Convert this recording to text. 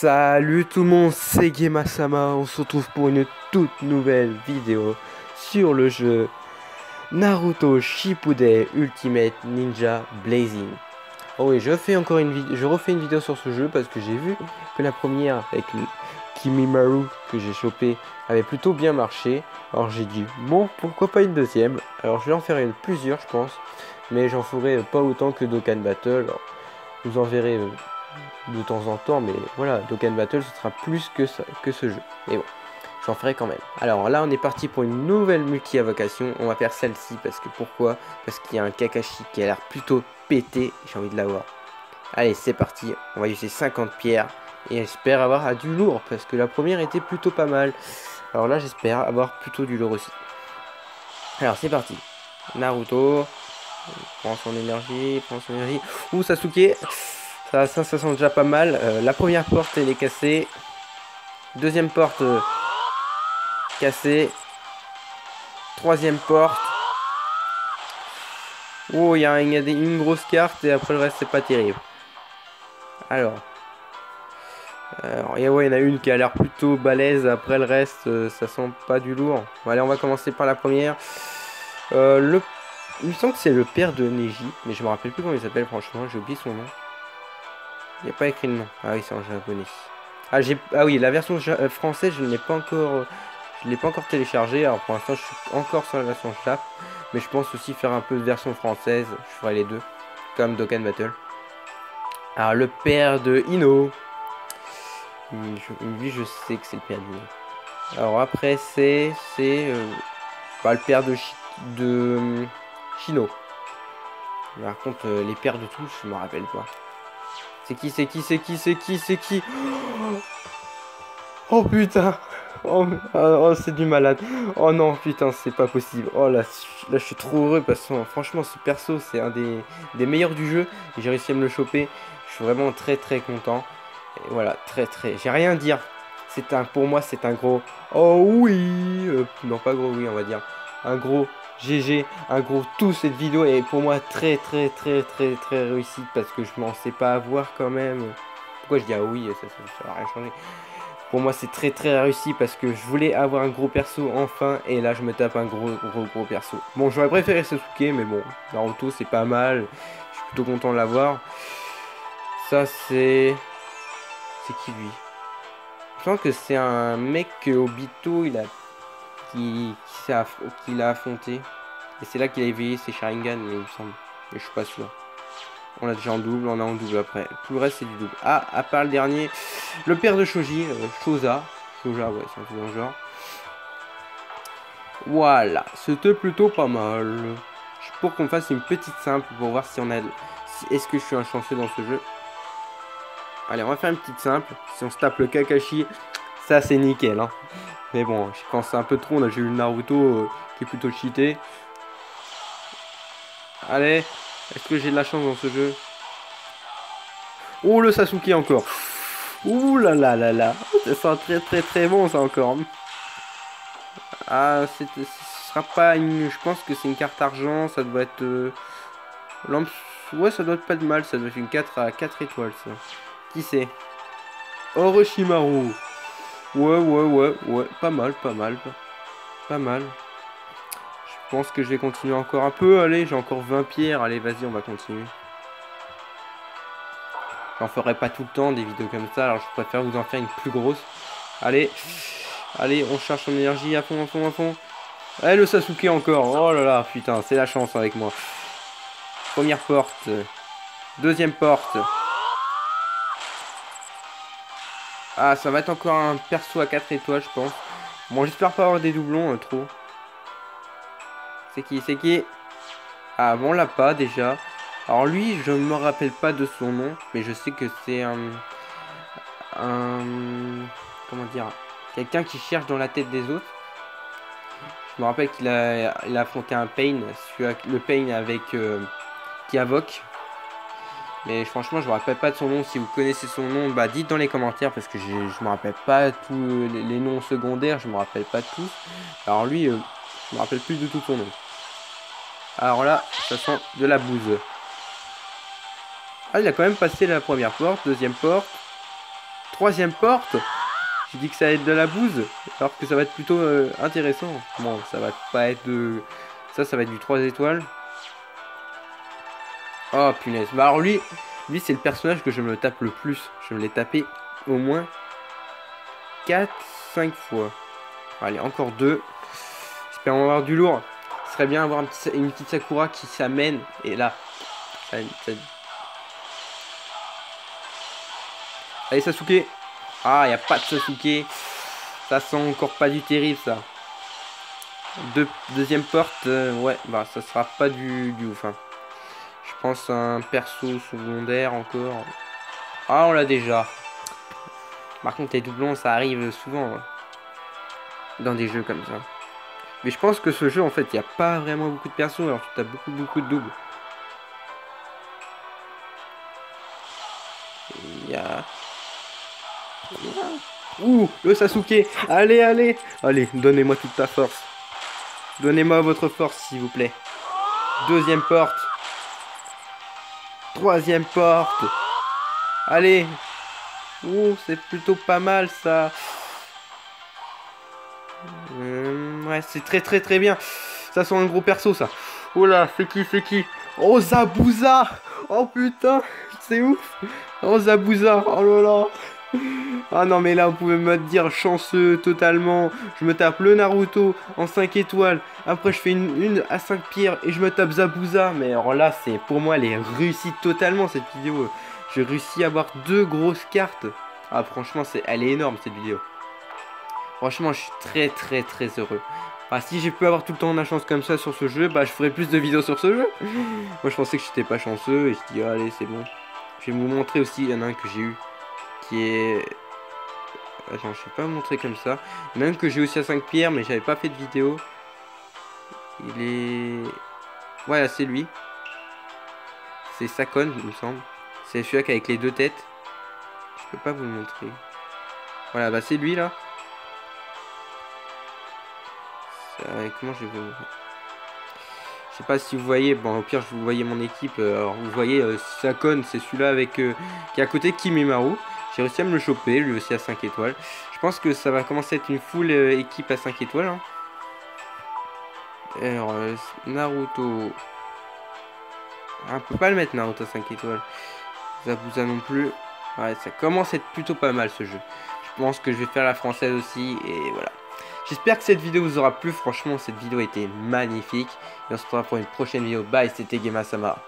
Salut tout le monde, c'est Gemasama, on se retrouve pour une toute nouvelle vidéo sur le jeu Naruto Shippuden Ultimate Ninja Blazing. Oh oui, je refais une vidéo sur ce jeu parce que j'ai vu que la première avec le Kimimaru que j'ai chopé avait plutôt bien marché. Alors j'ai dit, bon, pourquoi pas une deuxième. Alors je vais en faire plusieurs je pense, mais j'en ferai pas autant que Dokkan Battle. Alors, vous en verrez de temps en temps, mais voilà, Dokkan Battle ce sera plus que ça, que ce jeu. Mais bon, j'en ferai quand même. Alors là, on est parti pour une nouvelle multi-avocation. On va faire celle-ci parce que pourquoi? Parce qu'il y a un Kakashi qui a l'air plutôt pété. J'ai envie de l'avoir. Allez, c'est parti. On va user 50 pierres et j'espère avoir du lourd parce que la première était plutôt pas mal. Alors là, j'espère avoir plutôt du lourd aussi. Alors c'est parti. Naruto prend son énergie, Ouh, Sasuke. Ça sent déjà pas mal. La première porte, elle est cassée. Deuxième porte, cassée. Troisième porte. Oh, il y a une grosse carte et après le reste, c'est pas terrible. Alors, ouais, il y en a une qui a l'air plutôt balèze. Après le reste, ça sent pas du lourd. Bon, allez, on va commencer par la première. Il me semble que c'est le père de Neji, mais je me rappelle plus comment il s'appelle, franchement, j'ai oublié son nom. Il n'y a pas écrit le nom. Ah oui, c'est en japonais. Ah oui, la version française, je ne l'ai pas encore téléchargée. Alors pour l'instant, je suis encore sur la version Jap. Mais je pense aussi faire un peu de version française. Je ferai les deux. Comme Dokkan Battle. Alors le père de Ino. Lui, je sais que c'est le père d'Ino. Alors après, c'est le père de Shino. Par contre, les pères de tous, je me rappelle pas. C'est qui? Oh putain. Oh, c'est du malade. Oh non, putain, c'est pas possible. Oh là, je suis trop heureux parce que franchement, ce perso, c'est un des meilleurs du jeu. Et j'ai réussi à me le choper. Je suis vraiment très content. Et voilà, j'ai rien à dire. Pour moi, c'est un gros. Oh oui. Non, pas gros oui, on va dire. Un gros GG, un gros tout. Cette vidéo est pour moi très réussie parce que je m'en sais pas avoir quand même. Pourquoi je dis ah oui, ça va rien changer. Pour moi, c'est très réussi parce que je voulais avoir un gros perso enfin. Et là, je me tape un gros perso. Bon, j'aurais préféré Sasuke, mais bon, Naruto, c'est pas mal. Je suis plutôt content de l'avoir. Ça, c'est qui lui? Je pense que c'est un mec que Obito, qu'il a affronté. Et c'est là qu'il a éveillé ses Sharingan, mais il me semble. Mais je suis pas sûr. On l'a déjà en double, on a en double après. Tout le reste c'est du double. Ah, à part le dernier, le père de Shoji, Shoja, ouais, c'est un peu dans le genre. Voilà, c'était plutôt pas mal. Pour qu'on fasse une petite simple pour voir si on a... est-ce que je suis un chanceux dans ce jeu. Allez, on va faire une petite simple. Si on se tape le Kakashi, ça c'est nickel. Hein. Mais bon, quand c'est un peu trop, on a eu le Naruto qui est plutôt cheaté. Allez, est-ce que j'ai de la chance dans ce jeu? Oh, le Sasuke encore. Ouh là là là là. Ça sent très bon ça encore. Ah, ce sera pas une... Je pense que c'est une carte argent. Ça doit être... Ouais, ça doit pas être mal. Ça doit être une 4 à 4 étoiles ça. Qui c'est? Orochimaru. Ouais. Pas mal. Pas mal. Je pense que je vais continuer encore un peu. Allez, j'ai encore 20 pierres. Allez, vas-y, on va continuer. J'en ferai pas tout le temps des vidéos comme ça. Alors, je préfère vous en faire une plus grosse. Allez, on cherche son énergie à fond. Allez, le Sasuke encore. Oh là là, putain, c'est la chance avec moi. Première porte. Deuxième porte. Ah, ça va être encore un perso à 4 étoiles, je pense. Bon, j'espère pas avoir des doublons trop. C'est qui? Ah, bon, on l'a pas déjà. Alors lui, je ne me rappelle pas de son nom, mais je sais que c'est comment dire, quelqu'un qui cherche dans la tête des autres. Je me rappelle qu'il a affronté un Pain, le Pain avec Kiavok. Mais franchement, je me rappelle pas de son nom. Si vous connaissez son nom, bah dites dans les commentaires parce que je me rappelle pas tous les noms secondaires, je me rappelle pas tous. Alors lui, je me rappelle plus du tout son nom. Alors là, ça sent de la bouse. Ah, il a quand même passé la première porte, deuxième porte, troisième porte. J'ai dit que ça va être de la bouse, alors que ça va être plutôt intéressant. Bon, ça va pas être de... Ça va être du 3 étoiles. Oh punaise. Bah alors lui c'est le personnage que je me tape le plus. Je me l'ai tapé au moins 4-5 fois. Allez, encore 2. J'espère avoir du lourd. Ce serait bien avoir une petite Sakura qui s'amène. Et là. Allez, Sasuke. Ah, il n'y a pas de Sasuke. Ça sent encore pas du terrible, ça. Deuxième porte. Ouais, bah ça sera pas du ouf. Hein. Je pense à un perso secondaire encore. Ah, on l'a déjà. Par contre, les doublons, ça arrive souvent. Hein, dans des jeux comme ça. Mais je pense que ce jeu, en fait, il n'y a pas vraiment beaucoup de persos. Alors, tu as beaucoup de doubles. Il y a... Ouh, le Sasuke. Allez, allez. Allez, donnez-moi toute ta force. Donnez-moi votre force, s'il vous plaît. Deuxième porte. Troisième porte. Allez. Ouh, c'est plutôt pas mal, ça. Ouais, c'est très bien. Ça sent un gros perso, ça. Oh là, c'est qui? Oh, Zabuza. Oh putain, c'est ouf. Oh, Zabuza. Oh là là. Ah non, mais là, vous pouvez me dire chanceux totalement. Je me tape le Naruto en 5 étoiles. Après, je fais une à 5 pierres et je me tape Zabuza. Mais alors là, c'est pour moi, elle est réussie totalement, cette vidéo. J'ai réussi à avoir 2 grosses cartes. Ah, franchement, elle est énorme, cette vidéo. Franchement, je suis très heureux. Ah, si j'ai pu avoir tout le temps de la chance comme ça sur ce jeu, bah je ferai plus de vidéos sur ce jeu. Moi, je pensais que j'étais pas chanceux et je dis, allez, c'est bon. Je vais vous montrer aussi, il y en a un que j'ai eu qui est... Attends, je vais pas vous montrer comme ça. Il y en a un que j'ai aussi à 5 pierres, mais j'avais pas fait de vidéo. Il est... Voilà, c'est lui. C'est Sakon, il me semble. C'est celui-là avec les 2 têtes. Je peux pas vous le montrer. Voilà, bah c'est lui, là. Comment je vais vous... Je sais pas si vous voyez, bon au pire je vous voyez mon équipe, alors vous voyez Sakon, c'est celui-là avec qui est à côté de Kimimaru. J'ai réussi à me le choper, lui aussi à 5 étoiles. Je pense que ça va commencer à être une full équipe à 5 étoiles. Hein. Alors Naruto. Ah, on peut pas le mettre Naruto à 5 étoiles. Zabuza non plus. Ouais, ça commence à être plutôt pas mal ce jeu. Je pense que je vais faire la française aussi et voilà. J'espère que cette vidéo vous aura plu. Franchement, cette vidéo a été magnifique. Et on se retrouve pour une prochaine vidéo. Bye, c'était Gemasama.